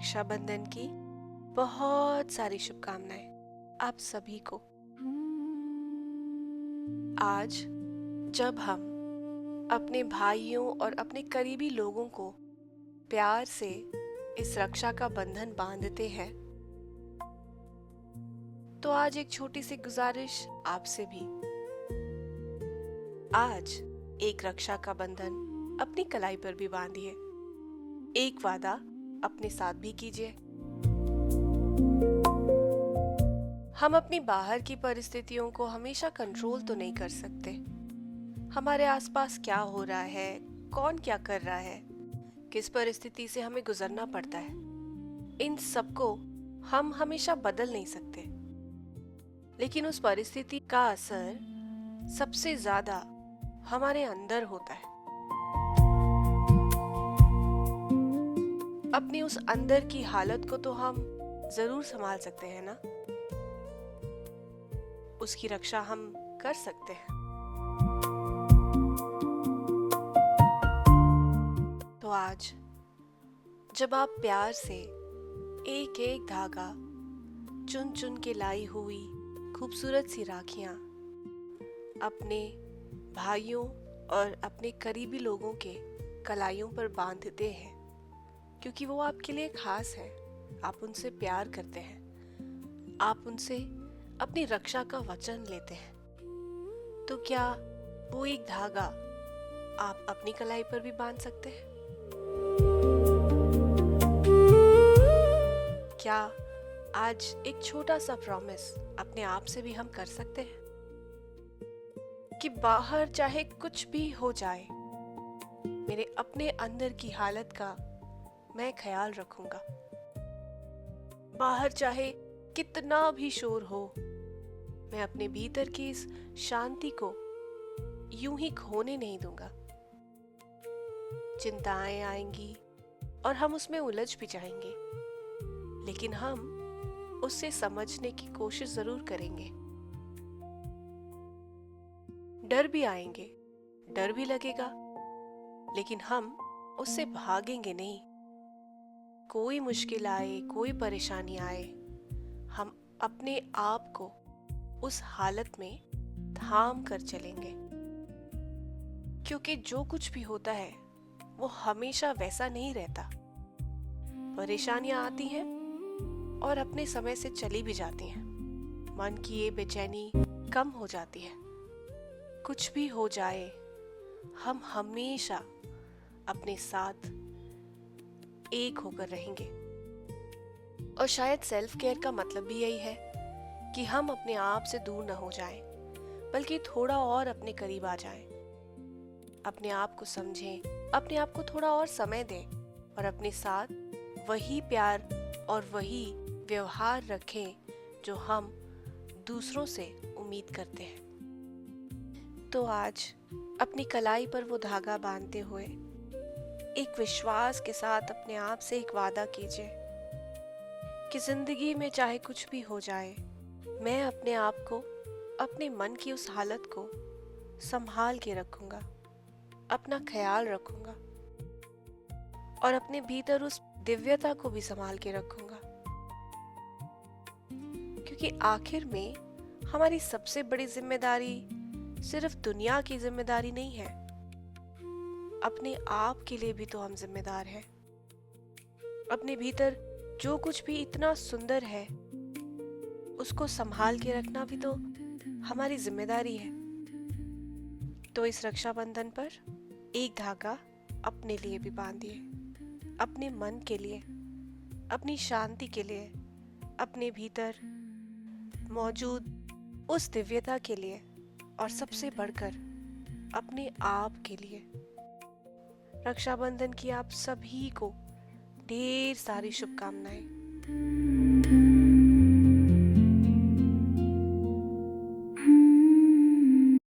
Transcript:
रक्षाबंधन की बहुत सारी शुभकामनाएं आप सभी को। आज जब हम अपने भाइयों और अपने करीबी लोगों को प्यार से इस रक्षा का बंधन बांधते हैं, तो आज एक छोटी सी गुजारिश आपसे भी। आज एक रक्षा का बंधन अपनी कलाई पर भी बांधिए। एक वादा अपने साथ भी कीजिए। हम अपनी बाहर की परिस्थितियों को हमेशा कंट्रोल तो नहीं कर सकते। हमारे आसपास क्या हो रहा है, कौन क्या कर रहा है, किस परिस्थिति से हमें गुजरना पड़ता है, इन सबको हम हमेशा बदल नहीं सकते। लेकिन उस परिस्थिति का असर सबसे ज्यादा हमारे अंदर होता है। अपनी उस अंदर की हालत को तो हम जरूर संभाल सकते हैं ना, उसकी रक्षा हम कर सकते हैं। तो आज जब आप प्यार से एक एक धागा चुन चुन के लाई हुई खूबसूरत सी राखियां अपने भाइयों और अपने करीबी लोगों के कलाइयों पर बांधते हैं, क्योंकि वो आपके लिए खास है, आप उनसे प्यार करते हैं, आप उनसे अपनी रक्षा का वचन लेते हैं, तो क्या वो एक धागा आप अपनी कलाई पर भी बांध सकते हैं? क्या आज एक छोटा सा प्रॉमिस अपने आप से भी हम कर सकते हैं कि बाहर चाहे कुछ भी हो जाए, मेरे अपने अंदर की हालत का मैं ख्याल रखूंगा। बाहर चाहे कितना भी शोर हो, मैं अपने भीतर की इस शांति को यूं ही खोने नहीं दूंगा। चिंताएं आएंगी और हम उसमें उलझ भी जाएंगे, लेकिन हम उससे समझने की कोशिश जरूर करेंगे। डर भी आएंगे, डर भी लगेगा, लेकिन हम उससे भागेंगे नहीं। कोई मुश्किल आए, कोई परेशानी आए, हम अपने आप को उस हालत में थाम कर चलेंगे, क्योंकि जो कुछ भी होता है वो हमेशा वैसा नहीं रहता। परेशानियां आती हैं और अपने समय से चली भी जाती हैं। मन की ये बेचैनी कम हो जाती है। कुछ भी हो जाए, हम हमेशा अपने साथ एक होकर रहेंगे। और शायद सेल्फ केयर का मतलब भी यही है कि हम अपने आप से दूर न हो जाएं, बल्कि थोड़ा और अपने करीब आ जाएं। अपने आप को समझें, अपने आप को थोड़ा और समय दें और अपने साथ वही प्यार और वही व्यवहार रखें जो हम दूसरों से उम्मीद करते हैं। तो आज अपनी कलाई पर वो धागा बांधते हुए एक विश्वास के साथ अपने आप से एक वादा कीजिए कि जिंदगी में चाहे कुछ भी हो जाए, मैं अपने आप को, अपने मन की उस हालत को संभाल के रखूंगा, अपना ख्याल रखूंगा और अपने भीतर उस दिव्यता को भी संभाल के रखूंगा। क्योंकि आखिर में हमारी सबसे बड़ी जिम्मेदारी सिर्फ दुनिया की जिम्मेदारी नहीं है, अपने आप के लिए भी तो हम जिम्मेदार हैं। अपने भीतर जो कुछ भी इतना सुंदर है, उसको संभाल के रखना भी तो हमारी जिम्मेदारी है। तो इस रक्षाबंधन पर एक धागा अपने लिए भी बांधिए, अपने मन के लिए, अपनी शांति के लिए, अपने भीतर मौजूद उस दिव्यता के लिए और सबसे बढ़कर अपने आप के लिए। रक्षाबंधन की आप सभी को ढेर सारी शुभकामनाएं।